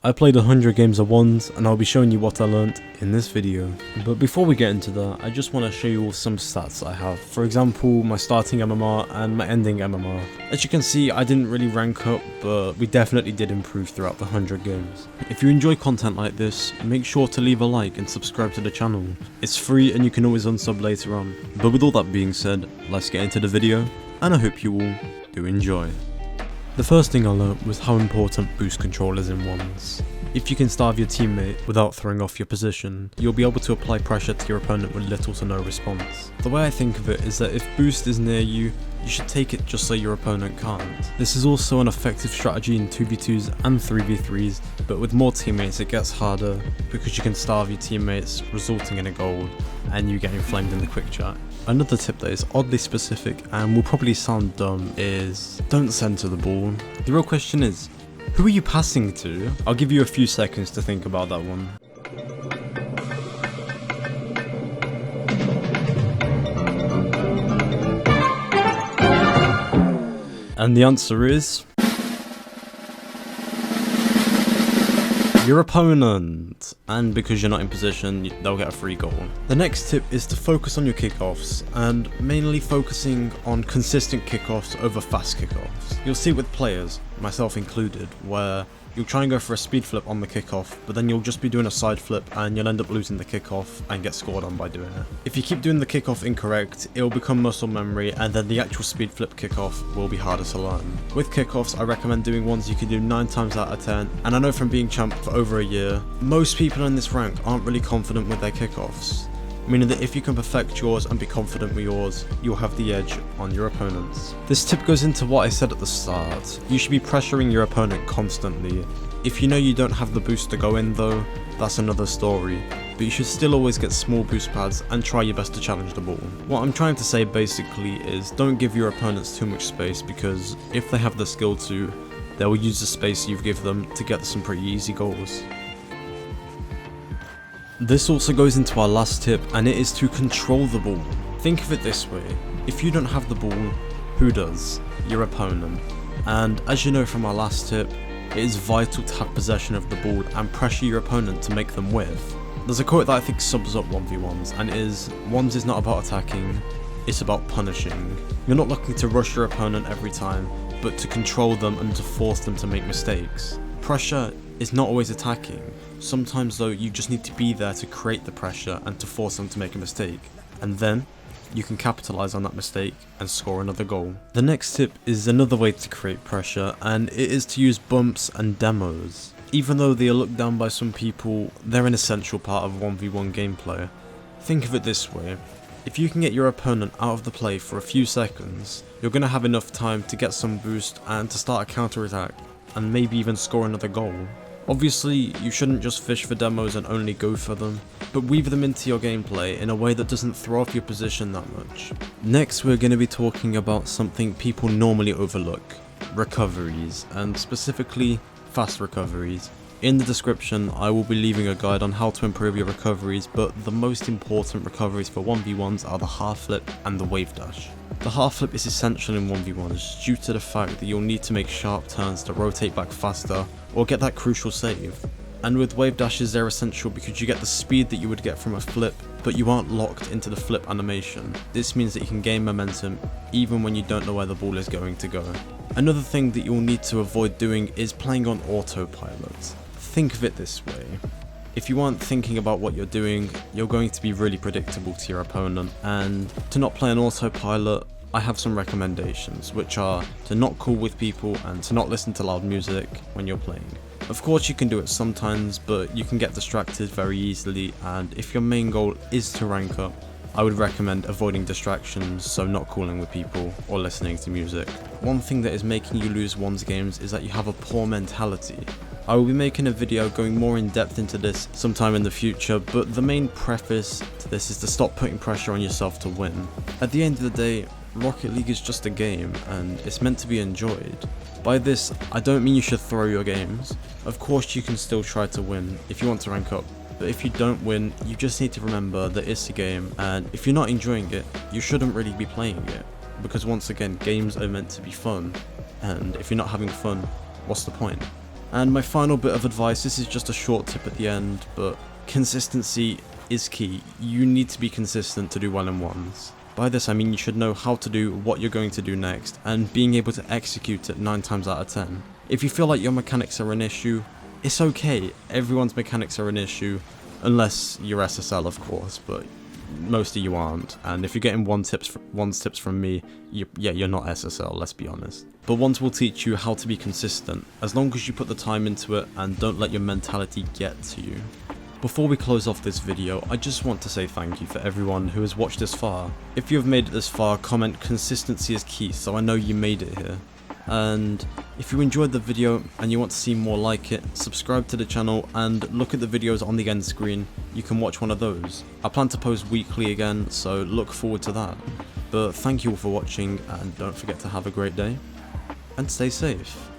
I played 100 games of 1s and I'll be showing you what I learnt in this video. But before we get into that, I just want to show you all some stats I have. For example, my starting MMR and my ending MMR. As you can see, I didn't really rank up, but we definitely did improve throughout the 100 games. If you enjoy content like this, make sure to leave a like and subscribe to the channel. It's free and you can always unsub later on. But with all that being said, let's get into the video, and I hope you all do enjoy. The first thing I learnt was how important boost control is in 1s. If you can starve your teammate without throwing off your position, you'll be able to apply pressure to your opponent with little to no response. The way I think of it is that if boost is near you, you should take it just so your opponent can't. This is also an effective strategy in 2v2s and 3v3s, but with more teammates it gets harder because you can starve your teammates, resulting in a goal and you getting flamed in the quick chat. Another tip that is oddly specific and will probably sound dumb is don't center the ball. The real question is, who are you passing to? I'll give you a few seconds to think about that one. And the answer is your opponent, and because you're not in position, they'll get a free goal. The next tip is to focus on your kickoffs, and mainly focusing on consistent kickoffs over fast kickoffs. You'll see with players, myself included, where you'll try and go for a speed flip on the kickoff, but then you'll just be doing a side flip and you'll end up losing the kickoff and get scored on by doing it. If you keep doing the kickoff incorrect, it'll become muscle memory and then the actual speed flip kickoff will be harder to learn. With kickoffs, I recommend doing ones you can do 9 times out of 10, and I know from being champ for over a year, most people in this rank aren't really confident with their kickoffs. Meaning that if you can perfect yours and be confident with yours, you'll have the edge on your opponents. This tip goes into what I said at the start. You should be pressuring your opponent constantly. If you know you don't have the boost to go in though, that's another story. But you should still always get small boost pads and try your best to challenge the ball. What I'm trying to say basically is don't give your opponents too much space, because if they have the skill to, they will use the space you've given them to get some pretty easy goals. This also goes into our last tip, and it is to control the ball. Think of it this way, if you don't have the ball, who does? Your opponent. And as you know from our last tip, it is vital to have possession of the ball and pressure your opponent to make them whiff. There's a quote that I think sums up 1v1s, and it is, 1s is not about attacking, it's about punishing. You're not looking to rush your opponent every time, but to control them and to force them to make mistakes. Pressure is not always attacking. Sometimes though, you just need to be there to create the pressure and to force them to make a mistake, and then you can capitalize on that mistake and score another goal. The next tip is another way to create pressure, and it is to use bumps and demos. Even though they are looked down by some people, they're an essential part of 1v1 gameplay. Think of it this way, if you can get your opponent out of the play for a few seconds, you're going to have enough time to get some boost and to start a counter attack, and maybe even score another goal. Obviously, you shouldn't just fish for demos and only go for them, but weave them into your gameplay in a way that doesn't throw off your position that much. Next, we're going to be talking about something people normally overlook, recoveries, and specifically fast recoveries. In the description, I will be leaving a guide on how to improve your recoveries, but the most important recoveries for 1v1s are the half flip and the wave dash. The half flip is essential in 1v1s due to the fact that you'll need to make sharp turns to rotate back faster or get that crucial save. And with wave dashes, they're essential because you get the speed that you would get from a flip, but you aren't locked into the flip animation. This means that you can gain momentum even when you don't know where the ball is going to go. Another thing that you'll need to avoid doing is playing on autopilot. Think of it this way. If you aren't thinking about what you're doing, you're going to be really predictable to your opponent, and to not play on autopilot, I have some recommendations, which are to not call with people and to not listen to loud music when you're playing. Of course you can do it sometimes, but you can get distracted very easily, and if your main goal is to rank up, I would recommend avoiding distractions, so not calling with people or listening to music. One thing that is making you lose 1s games is that you have a poor mentality. I will be making a video going more in depth into this sometime in the future, but the main preface to this is to stop putting pressure on yourself to win. At the end of the day, Rocket League is just a game and it's meant to be enjoyed. By this, I don't mean you should throw your games. Of course you can still try to win if you want to rank up, but if you don't win, you just need to remember that it's a game, and if you're not enjoying it, you shouldn't really be playing it. Because once again, games are meant to be fun, and if you're not having fun, what's the point? And my final bit of advice, this is just a short tip at the end, but consistency is key. You need to be consistent to do well in 1s. By this I mean you should know how to do what you're going to do next, and being able to execute it 9 times out of 10. If you feel like your mechanics are an issue, it's okay. Everyone's mechanics are an issue, unless you're SSL of course, but most of you aren't. And if you're getting 1's tips from me, you're not SSL, let's be honest. But 1s will teach you how to be consistent, as long as you put the time into it and don't let your mentality get to you. Before we close off this video, I just want to say thank you for everyone who has watched this far. If you have made it this far, comment consistency is key so I know you made it here. And if you enjoyed the video and you want to see more like it, subscribe to the channel and look at the videos on the end screen. You can watch one of those. I plan to post weekly again, so look forward to that. But thank you all for watching, and don't forget to have a great day and stay safe.